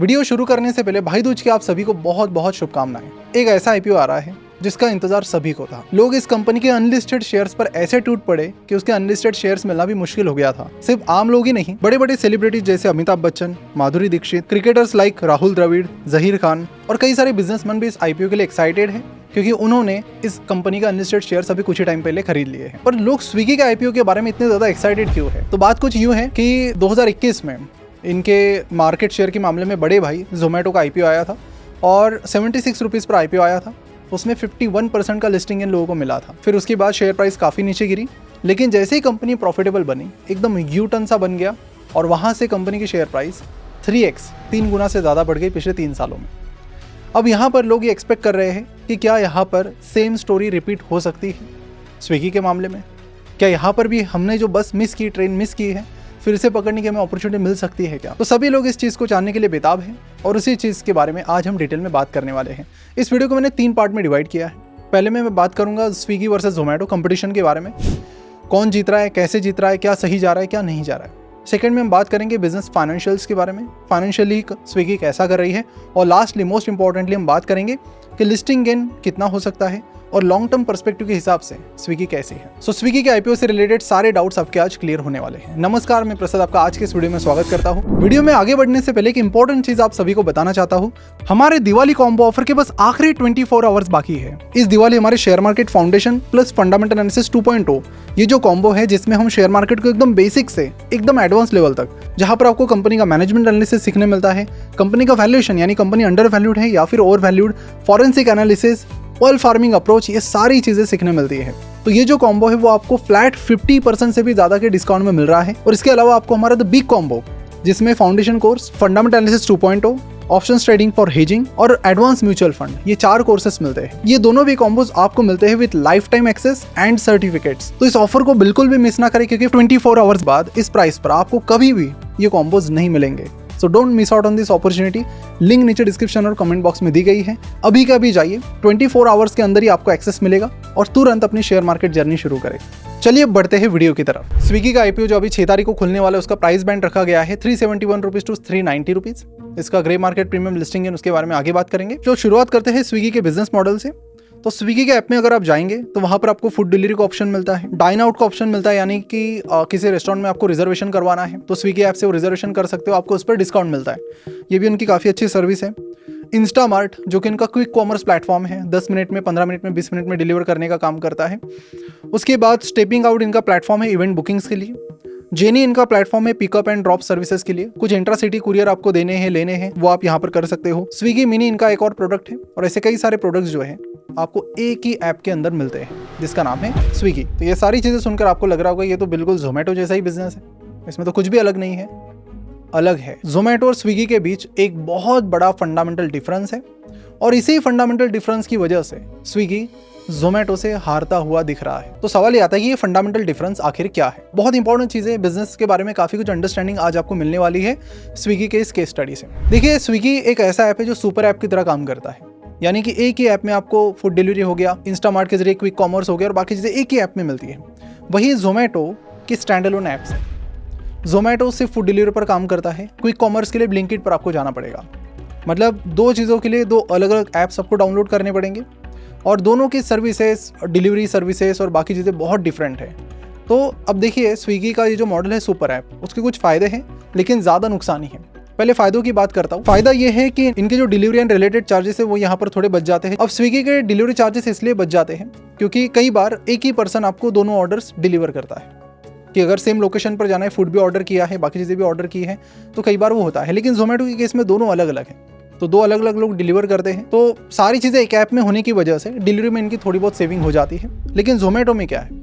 Video शुरू करने से पहले भाई दूज की आप सभी को बहुत बहुत शुभकामनाएं। एक ऐसा आईपीओ आ रहा है जिसका इंतजार सभी को था। लोग इस कंपनी के अनलिस्टेड शेयर्स पर ऐसे टूट पड़े कि उसके अनलिस्टेड शेयर्स मिलना भी मुश्किल हो गया था। सिर्फ आम लोग ही नहीं, बड़े बड़े सेलिब्रिटीज जैसे अमिताभ बच्चन, माधुरी दीक्षित, क्रिकेटर्स लाइक राहुल द्रविड़, जहीर खान और कई सारे बिजनेसमैन भी इस आईपीओ के लिए एक्साइटेड हैं, क्योंकि उन्होंने इस कंपनी का अनलिस्टेड शेयर्स अभी कुछ ही टाइम पहले खरीद लिए हैं। पर लोग स्विगी के आईपीओ के बारे में इतने ज्यादा एक्साइटेड क्यों है? तो बात कुछ यूं है कि 2021 में इनके मार्केट शेयर के मामले में बड़े भाई जोमेटो का आईपीओ आया था और 76 रुपीज़ पर आईपीओ आया था। उसमें 51% का लिस्टिंग इन लोगों को मिला था। फिर उसके बाद शेयर प्राइस काफ़ी नीचे गिरी, लेकिन जैसे ही कंपनी प्रॉफिटेबल बनी एकदम यू टर्न सा बन गया और वहाँ से कंपनी की शेयर प्राइस 3 गुना से ज़्यादा बढ़ गई पिछले 3 सालों में। अब यहाँ पर लोग ये एक्सपेक्ट कर रहे हैं कि क्या यहाँ पर सेम स्टोरी रिपीट हो सकती है स्विगी के मामले में? क्या यहाँ पर भी हमने जो बस मिस की, ट्रेन मिस की है, फिर से पकड़ने की हमें अपॉर्चुनिटी मिल सकती है क्या? तो सभी लोग इस चीज़ को जानने के लिए बेताब हैं और उसी चीज़ के बारे में आज हम डिटेल में बात करने वाले हैं। इस वीडियो को मैंने 3 पार्ट में डिवाइड किया है। पहले में मैं बात करूंगा स्विगी वर्सेस जोमेटो कंपटीशन के बारे में, कौन जीत रहा है, कैसे जीत रहा है, क्या सही जा रहा है, क्या नहीं जा रहा है। सेकंड में हम बात करेंगे बिजनेस फाइनेंशियल्स के बारे में, फाइनेंशियली स्विगी कैसा कर रही है, और लास्टली मोस्ट इंपॉर्टेंटली हम बात करेंगे कि लिस्टिंग गेन कितना हो सकता है और लॉन्ग टर्म पर्सपेक्टिव के हिसाब से स्विगी कैसी है। सो स्विगी के आईपीओ से रिलेटेड सारे डाउट्स आपके आज क्लियर होने वाले हैं। नमस्कार, मैं प्रसाद आपका आज के इस वीडियो में स्वागत करता हूं। वीडियो में आगे बढ़ने से पहले एक इंपॉर्टेंट चीज आप सभी को बताना चाहता हूं। हमारे दिवाली कॉम्बो ऑफर के बस आखिरी 24 आवर्स बाकी है। इस दिवाली हमारे share market foundation plus fundamental analysis 2.0 ये जो कॉम्बो है, जिसमें हम शेयर मार्केट को एकदम बेसिक से एकदम एडवांस लेवल तक, जहां पर आपको कंपनी का मैनेजमेंट एनालिसिस सीखने मिलता है, कंपनी का वैल्यूएशन यानी कंपनी अंडर वैल्यूड है या फिर over valued, forensic analysis, oil farming approach, ये सारी चीजें सीखने मिलती है। तो ये जो कॉम्बो है वो आपको फ्लैट 50% से भी ज्यादा के डिस्काउंट में मिल रहा है। और इसके अलावा आपको हमारा द बिग कॉम्बो, जिसमें foundation course, fundamental analysis 2.0, options trading for hedging और एडवांस म्यूचुअल फंड, ये 4 कोर्सेस मिलते हैं। ये दोनों भी कॉम्बोज आपको मिलते हैं with life time access and certificates. तो इस ऑफर को बिल्कुल भी मिस ना करें, क्योंकि 24 आवर्स बाद इस प्राइस पर आपको कभी भी ये कॉम्बोज नहीं मिलेंगे। So don't miss out on this opportunity. Link नीचे डिस्क्रिप्शन और कमेंट बॉक्स में दी गई है। अभी का अभी जाइए, 24 आवर्स के अंदर ही आपको एक्सेस मिलेगा और तुरंत अपनी शेयर मार्केट जर्नी शुरू करें। चलिए बढ़ते हैं वीडियो की तरफ। स्विगी का आईपीओ जो अभी 6 तारीख को खुलने वाला है, उसका प्राइस बैंड रखा गया है 371 रुपीज टू 390 रुपीज। इसका ग्रे मार्केट प्रीमियम लिस्टिंग है, उसके बारे में आगे बात करेंगे। जो शुरुआत करते हैं स्विगी के बिजनेस मॉडल से। तो स्विगी के ऐप में अगर आप जाएंगे तो वहां पर आपको फूड डिलीवरी का ऑप्शन मिलता है, डाइन आउट का ऑप्शन मिलता है, यानी कि किसी रेस्टोरेंट में आपको रिजर्वेशन करवाना है तो स्विगी ऐप से वो रिजर्वेशन कर सकते हो, आपको उस पर डिस्काउंट मिलता है। ये भी उनकी काफ़ी अच्छी सर्विस है। इंस्टामार्ट, जो कि इनका क्विक कॉमर्स प्लेटफॉर्म है, 10 मिनट में, 15 मिनट में, 20 मिनट में डिलीवर करने का काम करता है। उसके बाद स्टेपिंग आउट इनका प्लेटफॉर्म है इवेंट बुकिंग्स के लिए। जेनी इनका प्लेटफॉर्म है पिकअप एंड ड्रॉप सर्विसेज के लिए। कुछ इंट्रा सिटी कुरियर आपको देने हैं, लेने हैं, वो आप यहाँ पर कर सकते हो। स्विगी मिनी इनका एक और प्रोडक्ट है और ऐसे कई सारे प्रोडक्ट्स जो है आपको एक ही ऐप के अंदर मिलते हैं, जिसका नाम है स्विगी। तो ये सारी चीज़ें सुनकर आपको लग रहा होगा ये तो बिल्कुल जोमेटो जैसा ही बिजनेस है, इसमें तो कुछ भी अलग नहीं है। अलग है। जोमेटो और स्विगी के बीच एक बहुत बड़ा फंडामेंटल डिफरेंस है और इसी फंडामेंटल डिफरेंस की वजह से स्विगी जोमेटो से हारता हुआ दिख रहा है। तो सवाल ये आता है कि ये फंडामेंटल डिफरेंस आखिर क्या है? बहुत इंपॉर्टेंट चीज़ें, बिजनेस के बारे में काफ़ी कुछ अंडरस्टैंडिंग आज आपको मिलने वाली है स्विगी के इस केस स्टडी से। देखिए, स्विगी एक ऐसा ऐप है जो सुपर ऐप की तरह काम करता है, यानी कि एक ही ऐप में आपको फूड डिलीवरी हो गया, इंस्टामार्ट के जरिए क्विक कॉमर्स हो गया और बाकी चीज़ें एक ही ऐप में मिलती है। वही जोमेटो की स्टैंड अलोन ऐप्स है। जोमेटो सिर्फ फूड डिलीवरी पर काम करता है, क्विक कॉमर्स के लिए ब्लिंकिट पर आपको जाना पड़ेगा। मतलब 2 चीज़ों के लिए 2 अलग अलग ऐप्स आपको डाउनलोड करने पड़ेंगे और दोनों की सर्विसेज, डिलीवरी सर्विसेज और बाकी चीज़ें बहुत डिफरेंट है। तो अब देखिए, स्विगी का ये जो मॉडल है सुपर ऐप, उसके कुछ फ़ायदे हैं लेकिन ज़्यादा नुकसान ही है। पहले फ़ायदों की बात करता हूँ। फ़ायदा ये है कि इनके जो डिलीवरी एंड रिलेटेड चार्जेस है वो यहाँ पर थोड़े बच जाते हैं। अब स्विगी के डिलीवरी चार्जेस इसलिए बच जाते हैं क्योंकि कई बार एक ही पर्सन आपको दोनों ऑर्डर्स डिलीवर करता है, कि अगर सेम लोकेशन पर जाना है, फूड भी ऑर्डर किया है, बाकी चीज़ें भी ऑर्डर की है, तो कई बार वो होता है। लेकिन जोमेटो के केस में दोनों अलग अलग हैं, तो 2 अलग अलग लोग डिलीवर करते हैं। तो सारी चीज़ें एक ऐप में होने की वजह से डिलीवरी में इनकी थोड़ी बहुत सेविंग हो जाती है। लेकिन जोमेटो में क्या है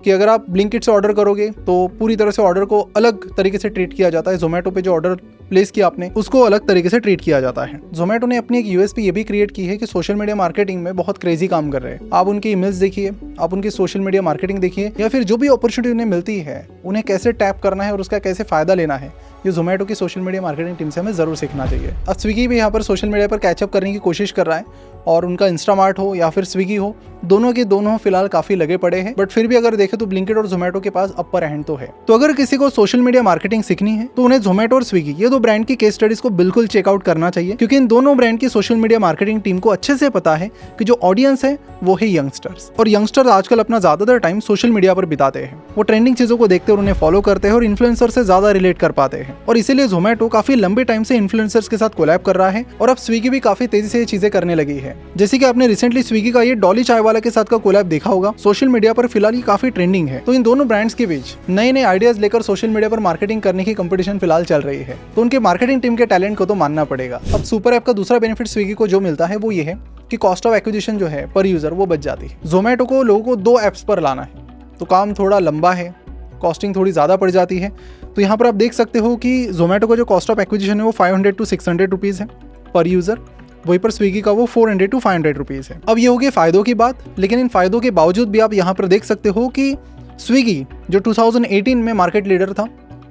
कि अगर आप ब्लिंकिट से ऑर्डर करोगे तो पूरी तरह से ऑर्डर को अलग तरीके से ट्रीट किया जाता है। जोमेटो पे जो ऑर्डर प्लेस किया आपने, उसको अलग तरीके से ट्रीट किया जाता है। जोमेटो ने अपनी एक यूएसपी ये भी क्रिएट की है कि सोशल मीडिया मार्केटिंग में बहुत क्रेजी काम कर रहे हैं। आप उनकी ईमेल्स देखिए, आप उनकी सोशल मीडिया मार्केटिंग देखिए, या फिर जो भी अपॉर्चुनिटी उन्हें मिलती है उन्हें कैसे टैप करना है और उसका कैसे फ़ायदा लेना है, ये जोमेटो की सोशल मीडिया मार्केटिंग टीम से हमें ज़रूर सीखना चाहिए। अब स्विगी भी यहाँ पर सोशल मीडिया पर कैचअप करने की कोशिश कर रहा है और उनका इंस्टामार्ट हो या फिर स्विगी हो, दोनों के दोनों फिलहाल काफी लगे पड़े हैं। बट फिर भी अगर देखें तो ब्लिंकिट और जोमेटो के पास अपर हैंड तो है। तो अगर किसी को सोशल मीडिया मार्केटिंग सीखनी है तो उन्हें जोमेटो और स्विगी ये दो ब्रांड की केस स्टडीज को बिल्कुल चेकआउट करना चाहिए, क्योंकि इन दोनों ब्रांड की सोशल मीडिया मार्केटिंग टीम को अच्छे से पता है कि जो ऑडियंस है वो है यंगस्टर्स, और यंगस्टर्स आजकल अपना ज्यादातर टाइम सोशल मीडिया पर बिताते हैं। वो ट्रेंडिंग चीजों को देखते और उन्हें फॉलो करते हैं और इन्फ्लुएंसर से ज्यादा रिलेट कर पाते हैं, और इसीलिए जोमेटो काफी लंबे टाइम से इन्फ्लुएंसर्स के साथ कोलैब कर रहा है। और अब स्विगी भी काफी तेजी से ये चीजें करने लगी है। जैसे कि आपने रिसेंटली स्विगी का ये डॉली चाय वाला के साथ का कोलैब देखा होगा, सोशल मीडिया पर फिलहाल ये काफी ट्रेंडिंग है। तो इन दोनों ब्रांड्स के बीच नए नए आइडियाज लेकर सोशल मीडिया पर मार्केटिंग करने की कंपटीशन फिलहाल चल रही है। तो उनके मार्केटिंग टीम के टैलेंट को तो मानना पड़ेगा। अब सुपर ऐप का दूसरा बेनिफिट स्विगी को जो मिलता है वो ये है कि कॉस्ट ऑफ एक्विजिशन जो है पर यूजर वो बच जाती है। जोमेटो को लोगों को 2 ऐप्स पर लाना है तो काम थोड़ा लंबा है, कॉस्टिंग थोड़ी ज़्यादा पड़ जाती है। तो यहाँ पर आप देख सकते हो कि जोमेटो का जो कॉस्ट ऑफ एक्विजिशन है वो 500 to 600 रुपीज़ है पर यूज़र, वहीं पर स्विगी का वो 400 to 500 रुपीज़ है। अब ये हो गए फ़ायदों की बात, लेकिन इन फ़ायदों के बावजूद भी आप यहाँ पर देख सकते हो कि स्विगी जो 2018 में मार्केट लीडर था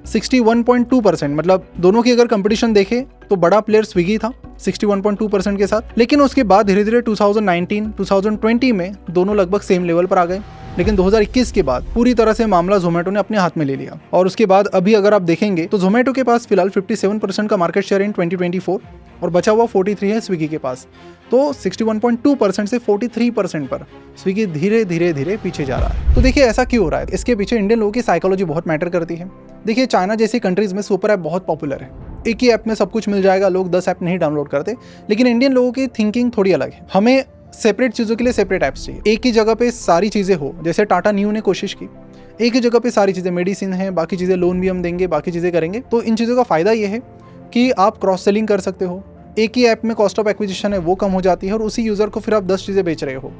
61.2%, मतलब दोनों की अगर कंपटीशन देखे तो बड़ा प्लेयर स्विगी था 61.2% के साथ। लेकिन उसके बाद धीरे धीरे 2019, 2020 में दोनों लगभग सेम लेवल पर आ गए। लेकिन 2021 के बाद पूरी तरह से मामला जोमेटो ने अपने हाथ में ले लिया, और उसके बाद अभी अगर आप देखेंगे तो जोमेटो के पास फिलहाल 57% का मार्केट शेयर इन 2024 और बचा हुआ 43 है स्विगी के पास। तो 61.2% से 43% पर स्विगी धीरे धीरे धीरे पीछे जा रहा है। तो देखिए ऐसा क्यों हो रहा है, इसके पीछे इंडियन लोगों की साइकोलॉजी बहुत मैटर करती है। देखिए चाइना जैसी कंट्रीज में सुपर ऐप बहुत पॉपुलर है, एक ही ऐप में सब कुछ मिल जाएगा, लोग 10 ऐप नहीं डाउनलोड करते। लेकिन इंडियन लोगों की थिंकिंग थोड़ी अलग है, हमें सेपरेट चीज़ों के लिए सेपरेट ऐप्स चाहिए। एक ही जगह पे सारी चीज़ें हो, जैसे टाटा न्यू ने कोशिश की, एक ही जगह पे सारी चीज़ें, मेडिसिन है, बाकी चीज़ें लोन भी हम देंगे, बाकी चीज़ें करेंगे। तो इन चीज़ों का फ़ायदा ये है कि आप क्रॉस सेलिंग कर सकते हो, एक ही ऐप में कॉस्ट ऑफ एक्विजिशन है वो कम हो जाती है और उसी यूज़र को फिर आप 10 चीज़ें बेच रहे हो,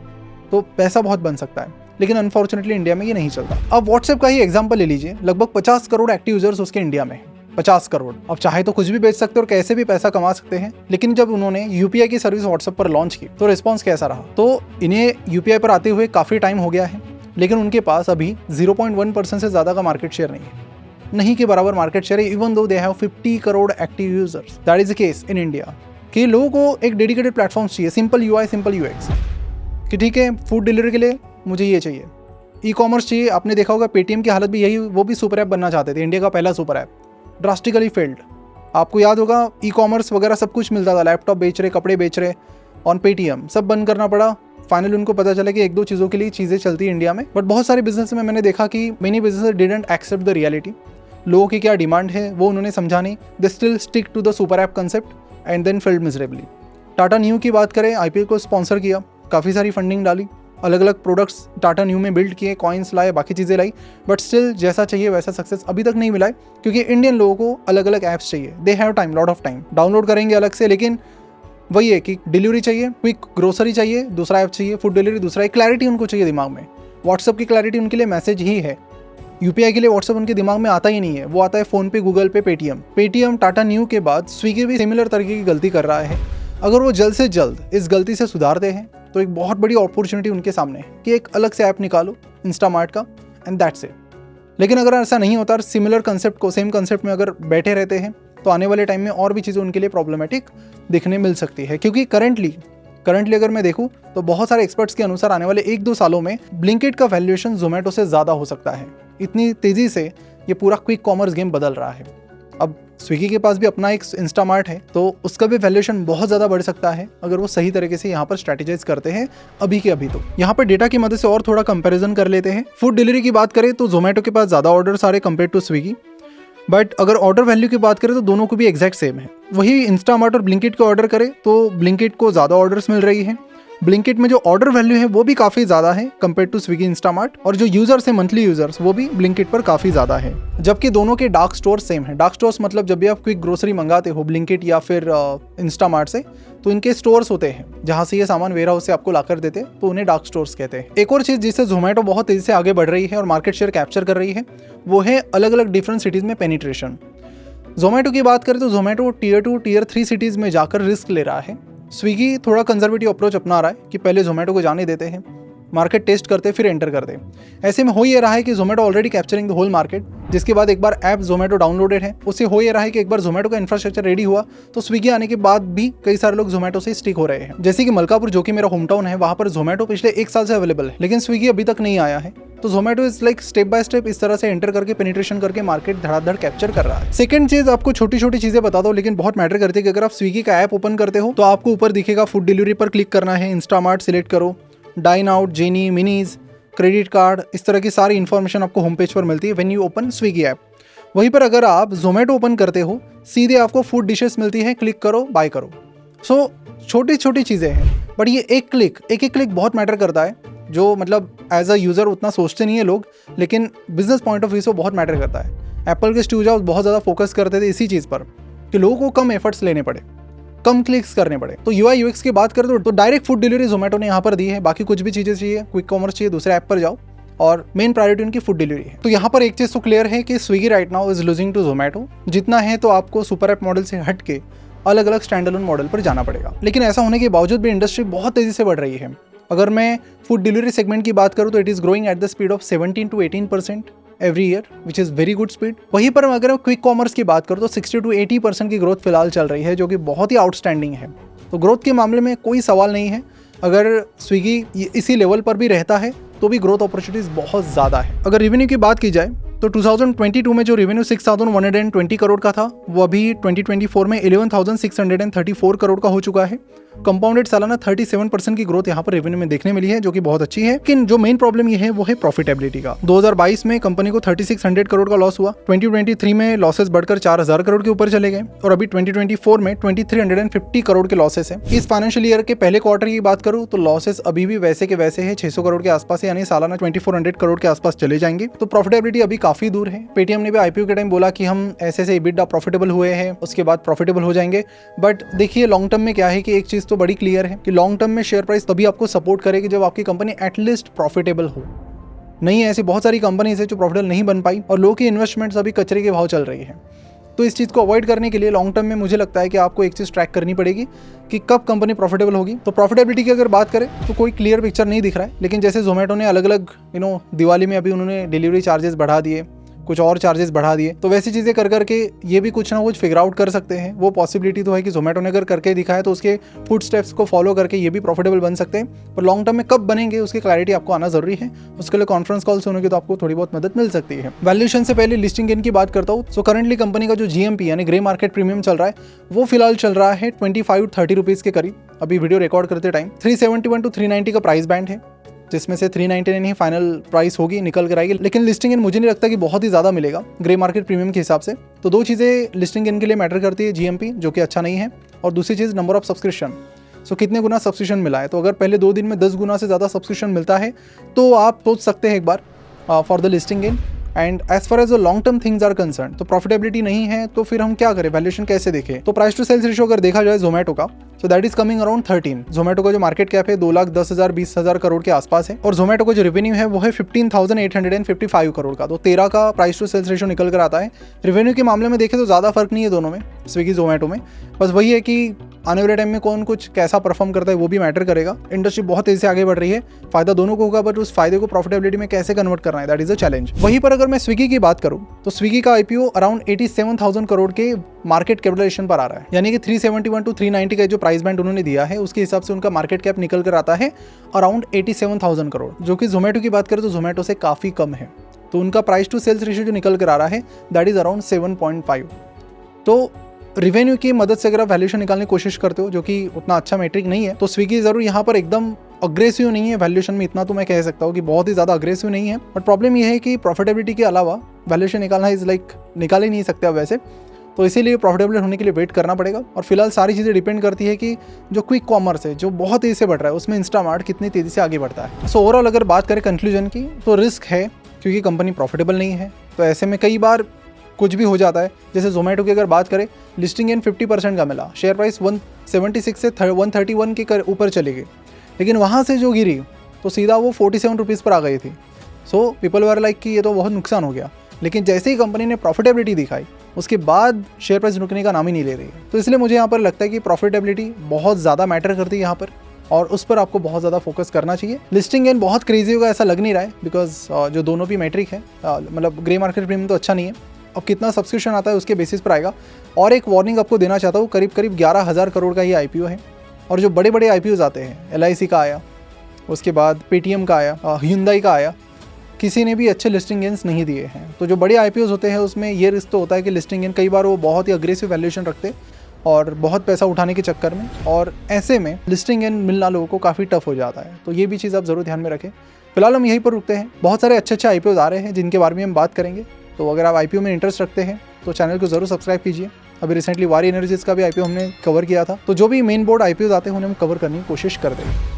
तो पैसा बहुत बन सकता है। लेकिन अनफॉर्चुनेटली इंडिया में ये नहीं चलता। अब व्हाट्सएप का ही एग्जाम्पल ले लीजिए, लगभग 50 करोड़ एक्टिव यूजर्स उसके इंडिया में, 50 करोड़। अब चाहे तो कुछ भी बेच सकते और कैसे भी पैसा कमा सकते हैं। लेकिन जब उन्होंने यूपीआई की सर्विस व्हाट्सएप पर लॉन्च की तो रिस्पॉन्स कैसा रहा? तो इन्हें यूपीआई पर आते हुए काफ़ी टाइम हो गया है, लेकिन उनके पास अभी 0.1% से ज़्यादा का मार्केट शेयर नहीं है, नहीं के बराबर मार्केट शेयर है, even though they have 50 crore active users. That is the case in India कि लोगों को एक डेडिकेटेड प्लेटफॉर्म चाहिए, सिंपल यूआई सिंपल यूएक्स, कि ठीक है फूड डिलीवरी के लिए मुझे ये चाहिए, ई कॉमर्स चाहिए। आपने देखा होगा पेटीएम की हालत भी यही, वो भी सुपर ऐप बनना चाहते थे, इंडिया का पहला सुपर ऐप, ड्रास्टिकली फेल्ड। आपको याद होगा ई कॉमर्स वगैरह सब कुछ मिलता था, लैपटॉप बेच रहे, कपड़े बेच रहे ऑन पेटीएम, सब बंद करना पड़ा। फाइनली उनको पता चला कि 1-2 चीज़ों के लिए चीज़ें चलती है इंडिया में। बट बहुत सारे बिजनेस में मैंने देखा कि many business didn't accept the reality, लोगों की क्या डिमांड है वो उन्होंने समझा नहीं, they still stick to the super app concept and then failed miserably. Tata Neu की बात करें, आईपीएल को स्पॉन्सर किया, काफ़ी सारी फंडिंग डाली, अलग अलग प्रोडक्ट्स टाटा न्यू में बिल्ड किए, कॉइन्स लाए, बाकी चीज़ें लाई, बट स्टिल जैसा चाहिए वैसा सक्सेस अभी तक नहीं मिला है, क्योंकि इंडियन लोगों को अलग अलग ऐप्स चाहिए, they have time, lot of time, download करेंगे अलग से, लेकिन वही है कि डिलीवरी चाहिए, क्विक ग्रोसरी चाहिए, दूसरा ऐप चाहिए, फूड डिलीवरी दूसरा, एक क्लैरिटी उनको चाहिए दिमाग में। व्हाट्सअप की क्लैरिटी उनके लिए मैसेज ही है, यूपीआई के लिए व्हाट्सअप उनके दिमाग में आता ही नहीं है, वो आता है फ़ोन पे, गूगल पे, पेटीएम, टाटा न्यू के बाद स्विगी भी सिमिलर तरीके की गलती कर रहा है। अगर वो जल्द से जल्द इस गलती से सुधारते हैं तो एक बहुत बड़ी अपॉर्चुनिटी उनके सामने है कि एक अलग से ऐप निकालो इंस्टामार्ट का एंड दैट्स इट। लेकिन अगर ऐसा नहीं होता, सिमिलर कंसेप्ट को सेम कंसेप्ट में अगर बैठे रहते हैं तो आने वाले टाइम में और भी चीज़ें उनके लिए प्रॉब्लमेटिक दिखने मिल सकती है, क्योंकि करंटली अगर मैं देखूं तो बहुत सारे एक्सपर्ट्स के अनुसार आने वाले 1-2 सालों में ब्लिंकिट का वैल्यूएशन जोमेटो से ज़्यादा हो सकता है। इतनी तेज़ी से ये पूरा क्विक कॉमर्स गेम बदल रहा है। अब स्विगी के पास भी अपना एक इंस्टामार्ट है, तो उसका भी वैल्यूएशन बहुत ज़्यादा बढ़ सकता है अगर वो सही तरीके से यहाँ पर स्ट्रैटेजाइज करते हैं अभी के अभी। तो यहाँ पर डेटा की मदद से और थोड़ा कंपैरिजन कर लेते हैं। फूड डिलीवरी की बात करें तो जोमेटो के पास ज़्यादा ऑर्डर्स आ रहे कंपेयर टू स्विगी, बट अगर ऑर्डर वैल्यू की बात करें तो दोनों को भी एग्जैक्ट सेम है। वही इंस्टामार्ट और ब्लिंकिट के ऑर्डर करें तो ब्लिंकिट को ज़्यादा ऑर्डर्स मिल रही है, ब्लिंकिट में जो ऑर्डर वैल्यू है वो भी काफ़ी ज़्यादा है कंपेयर टू स्विगी इंस्टामार्ट, और जो यूजर्स है मंथली यूजर्स वो भी ब्लिंकिट पर काफ़ी ज़्यादा है, जबकि दोनों के डार्क स्टोर सेम है। डार्क स्टोर्स मतलब जब भी आप क्विक ग्रोसरी मंगाते हो ब्लिंकिट या फिर इंस्टामार्ट से, तो इनके स्टोर्स होते हैं जहाँ से ये सामान वेयर हाउस से आपको लाकर देते हैं, तो उन्हें डार्क स्टोर्स कहते हैं। एक और चीज़ जिससे जोमेटो बहुत तेज़ी से आगे बढ़ रही है और मार्केट शेयर कैप्चर कर रही है वो है अलग अलग डिफरेंट सिटीज़ में पेनिट्रेशन। जोमेटो की बात करें तो जोमेटो टियर 2 टियर 3 सिटीज़ में जाकर रिस्क ले रहा है। स्विगी थोड़ा कंजर्वेटिव अप्रोच अपना रहा है कि पहले जोमेटो को जाने देते हैं, मार्केट टेस्ट करते फिर एंटर करते। ऐसे में हो ये रहा है कि Zomato already capturing the whole market, जिसके बाद एक बार ऐप जोमेटो डाउनलोडेड है, उससे हो ये रहा है कि एक बार जोमेटो का इंफ्रास्ट्रक्चर रेडी हुआ तो स्विगी आने के बाद भी कई सारे लोग जोमेटो से स्टिक हो रहे हैं। जैसे कि मलकापुर, जो कि मेरा होम टाउन है, वहाँ पर जोमेटो पिछले 1 साल से अवेलेबल है, लेकिन स्विगी अभी तक नहीं आया है। तो Zomato is like step by step इस तरह से एंटर करके पेनिट्रेशन करके मार्केट धड़ाधड़ कैप्चर कर रहा है। सेकंड चीज, आपको छोटी छोटी चीजें बता दो लेकिन बहुत मैटर करती है कि अगर आप स्विगी का ऐप ओपन करते हो तो आपको ऊपर दिखेगा फूड डिलीवरी पर क्लिक करना है, इंस्टामार्ट सिलेक्ट करो, dine out, Genie, minis, credit card, इस तरह की सारी इन्फॉर्मेशन आपको होम पेज पर मिलती है when you open Swiggy app. वहीं पर अगर आप जोमेटो ओपन करते हो सीधे आपको फूड डिशेस मिलती है, क्लिक करो, बाय करो। सो छोटी छोटी चीज़ें हैं, बट ये एक क्लिक बहुत मैटर करता है, जो मतलब एज अ यूज़र उतना सोचते नहीं है लोग, लेकिन बिजनेस पॉइंट ऑफ व्यू से बहुत मैटर करता है। एप्पल के स्टीव जॉब्स बहुत ज़्यादा फोकस करते थे इसी चीज़ पर कि लोगों को कम एफर्ट्स लेने पड़े, कम क्लिक्स करने पड़े। तो UI UX की बात करें तो डायरेक्ट फूड डिलीवरी जोमेटो ने यहाँ पर दी है। बाकी कुछ भी चीज़ें चाहिए, क्विक कॉमर्स चाहिए, दूसरे ऐप पर जाओ, और मेन प्रायोरिटी उनकी फूड डिलीवरी है। तो यहाँ पर एक चीज़ तो क्लियर है कि Swiggy right now is losing to Zomato. जितना है तो आपको सुपर ऐप मॉडल से हट के अलग अलग स्टैंड अलोन मॉडल पर जाना पड़ेगा। लेकिन ऐसा होने के बावजूद भी इंडस्ट्री बहुत तेज़ी से बढ़ रही है। अगर मैं फूड डिलीवरी सेगमेंट की बात करूँ तो it is growing at the speed of 17 to 18% every year, which is very good speed. वहीं पर अगर क्विक कॉमर्स की बात करूँ तो 60 to 80% की ग्रोथ फिलहाल चल रही है, जो कि बहुत ही आउटस्टैंडिंग है। तो ग्रोथ के मामले में कोई सवाल नहीं है। अगर स्विगी इसी लेवल पर भी रहता है तो भी ग्रोथ अपॉर्चुनिटीज बहुत ज़्यादा है। अगर रेवेन्यू की बात की जाए तो 2022 में जो रेवेन्यू 6,120 करोड़ का था वो अभी 2024 में 11,634 करोड़ का हो चुका है। कंपाउंडेड सालाना 37% की ग्रोथ यहाँ पर रेवेन्यू में देखने मिली है, जो कि बहुत अच्छी है। लेकिन जो मेन प्रॉब्लम ये है वो है प्रॉफिटेबिलिटी का। 2022 में कंपनी को 3600 करोड़ का लॉस हुआ। 2023 में लॉसेस बढ़कर 4000 करोड़ के ऊपर चले गए और अभी 2024 में 2350 करोड़ के लॉसेस है। इस फाइनेंशियल ईयर के पहले क्वार्टर की बात करूँ तो लॉसेस अभी भी वैसे के वैसे है, 600 करोड़ के आसपास है, यानी सालाना 2400 करोड़ के आसपास चले जाएंगे। तो प्रॉफिटेबिलिटी अभी काफी दूर है। पेटीएम ने भी IPO के टाइम बोला कि हम ऐसे EBITDA प्रॉफिटेबल हुए हैं, उसके बाद प्रॉफिटेबल हो जाएंगे। बट देखिए लॉन्ग टर्म में क्या है कि एक चीज तो बड़ी क्लियर है कि लॉन्ग टर्म में शेयर प्राइस तभी आपको सपोर्ट करेगी जब आपकी कंपनी एटलीस्ट प्रॉफिटेबल हो। नहीं है, ऐसी बहुत सारी कंपनीज है जो प्रॉफिटेबल नहीं बन पाई और लोगों की इन्वेस्टमेंट्स अभी कचरे के भाव चल रही है। तो इस चीज़ को अवॉइड करने के लिए लॉन्ग टर्म में मुझे लगता है कि आपको एक चीज़ ट्रैक करनी पड़ेगी कि कब कंपनी प्रॉफिटेबल होगी। तो प्रॉफिटेबिलिटी की अगर बात करें तो कोई क्लियर पिक्चर नहीं दिख रहा है। लेकिन जैसे जोमेटो ने अलग अलग दिवाली में अभी उन्होंने डिलीवरी चार्जेस बढ़ा दिए, कुछ और चार्जेस बढ़ा दिए, तो वैसी चीज़ें कर करके ये भी कुछ ना कुछ फिगर आउट कर सकते हैं। वो पॉसिबिलिटी तो है कि जोमेटो ने अगर करके दिखाया तो उसके फुट स्टेप्स को फॉलो करके ये भी प्रॉफिटेबल बन सकते हैं। पर लॉन्ग टर्म में कब बनेंगे उसकी क्लैरिटी आपको आना जरूरी है। उसके लिए कॉन्फ्रेंस कॉल सुनोगे तो आपको थोड़ी बहुत मदद मिल सकती है। वैल्यूएशन से पहले लिस्टिंग गेन की बात करता हूँ। सो करंटली कंपनी का जो GMP यानी ग्रे मार्केट प्रीमियम चल रहा है वो फिलहाल चल रहा है 25-30 रुपीज़ के करीब। अभी वीडियो रिकॉर्ड करते टाइम 371 to 390 का प्राइस बैंड है, जिसमें से 399 ही फाइनल प्राइस होगी, निकल कर आएगी। लेकिन लिस्टिंग इन मुझे नहीं लगता कि बहुत ही ज़्यादा मिलेगा ग्रे मार्केट प्रीमियम के हिसाब से। तो दो चीज़ें लिस्टिंग इन के लिए मैटर करती है, GMP जो कि अच्छा नहीं है, और दूसरी चीज़ नंबर ऑफ सब्सक्रिप्शन। सो कितने गुना सब्सक्रिप्शन मिला है। तो अगर पहले 2 दिन में 10 गुना से ज़्यादा सब्सक्रिप्शन मिलता है तो आप सोच सकते हैं एक बार for the listing in. And as far as the long term things are concern, तो प्रॉफिटेबिलिटी नहीं है तो फिर हम क्या करें, वैल्यूएशन कैसे देखें। तो प्राइस टू सेल्स रेशियो अगर देखा जाए जोमेटो का, so that is coming around 13। Zomato का जो मार्केट कैप है 2,10,000-20,000 करोड़ के आसपास है, और जोमेटो का जो रेवेन्यू है वो है 15,855 करोड़ का। तो 13 का प्राइस टू सेल्स रेशियो निकल कर आता है। रेवेन्यू के मामले में देखें तो ज़्यादा फर्क नहीं है दोनों में, स्विगी जोमेटो में। बस वही है कि आने वाले टाइम में कौन कुछ कैसा परफॉर्म करता है वो भी मैटर करेगा। इंडस्ट्री बहुत तेजी से आगे बढ़ रही है, फायदा दोनों को होगा, बट उस फायदे को प्रॉफिटेबिलिटी में कैसे कन्वर्ट करना है, दैट इज अ चैलेंज। वहीं पर अगर मैं स्विगी की बात करूं तो स्विगी का IPO अराउंड 87,000 करोड़ के मार्केट कैपिटलाइजेशन पर आ रहा है, यानी कि 371 to 390 का जो प्राइस बैंड उन्होंने दिया है उसके हिसाब से उनका मार्केट कैप निकल कर आता है अराउंड 87,000 करोड़, जो कि जोमेटो की बात करें तो जोमेटो से काफ़ी कम है। तो उनका प्राइस टू सेल्स रेशियो जो निकल कर आ रहा है दैट इज अराउंड 7.5। तो रिवेन्यू की मदद से अगर आप वैल्यूएशन निकालने की कोशिश करते हो, जो कि उतना अच्छा मैट्रिक नहीं है, तो स्विगी जरूर यहाँ पर एकदम अग्रेसिव नहीं है वैल्यूएशन में, इतना तो मैं कह सकता हूँ कि बहुत ही ज़्यादा अग्रेसिव नहीं है। बट प्रॉब्लम ये है कि प्रॉफिटेबिलिटी के अलावा वैल्यूएशन निकालना इज लाइक निकाल ही नहीं सकते आप वैसे, तो इसीलिए प्रॉफिटेबल होने के लिए वेट करना पड़ेगा। और फिलहाल सारी चीज़ें डिपेंड करती है कि जो क्विक कॉमर्स है जो बहुत तेज़ी से बढ़ रहा है उसमें इंस्टामार्ट कितनी तेज़ी से आगे बढ़ता है। सो ओवरऑल अगर बात करें कंक्लूजन की तो रिस्क है, क्योंकि कंपनी प्रॉफिटेबल नहीं है। तो ऐसे में कई बार कुछ भी हो जाता है। जैसे जोमेटो की अगर बात करें, लिस्टिंग गेन 50% का मिला, शेयर प्राइस 176 से 131 के ऊपर चली गई, लेकिन वहाँ से जो गिरी तो सीधा वो 47 रुपीज़ पर आ गई थी। सो पीपल वर लाइक कि ये तो बहुत नुकसान हो गया। लेकिन जैसे ही कंपनी ने प्रॉफिटेबिलिटी दिखाई उसके बाद शेयर प्राइस रुकने का नाम ही नहीं ले रही है। तो इसलिए मुझे यहाँ पर लगता है कि प्रॉफिटेबिलिटी बहुत ज़्यादा मैटर करती है यहाँ पर, और उस पर आपको बहुत ज़्यादा फोकस करना चाहिए। लिस्टिंग गेन बहुत क्रेजी होगा ऐसा लग नहीं रहा है, बिकॉज जो दोनों भी मैट्रिक है, मतलब ग्रे मार्केट प्रीमियम तो अच्छा नहीं है। अब कितना सब्सक्रिप्शन आता है उसके बेसिस पर आएगा। और एक वार्निंग आपको देना चाहता हूँ, करीब करीब 11,000 करोड़ का ये IPO है। और जो बड़े बड़े IPOs आते हैं, LIC का आया, उसके बाद पेटीएम का आया, Hyundai का आया, किसी ने भी अच्छे लिस्टिंग गेन्स नहीं दिए हैं। तो जो बड़े IPOs होते हैं उसमें ये रिस्क तो होता है कि लिस्टिंग गेन कई बार वो बहुत ही अग्रेसिव वैल्यूएशन रखते और बहुत पैसा उठाने के चक्कर में, और ऐसे में लिस्टिंग गेन मिलना लोगों को काफ़ी टफ हो जाता है। तो ये भी चीज़ आप ज़रूर ध्यान में रखें। फिलहाल हम यहीं पर रुकते हैं। बहुत सारे अच्छे IPOs आ रहे हैं जिनके बारे में हम बात करेंगे। तो अगर आप IPO में इंटरेस्ट रखते हैं तो चैनल को ज़रूर सब्सक्राइब कीजिए। अभी रिसेंटली वारी एनर्जीज का भी IPO हमने कवर किया था। तो जो भी मेन बोर्ड IPOs आते हैं उन्हें हम कवर करने की कोशिश कर देंगे।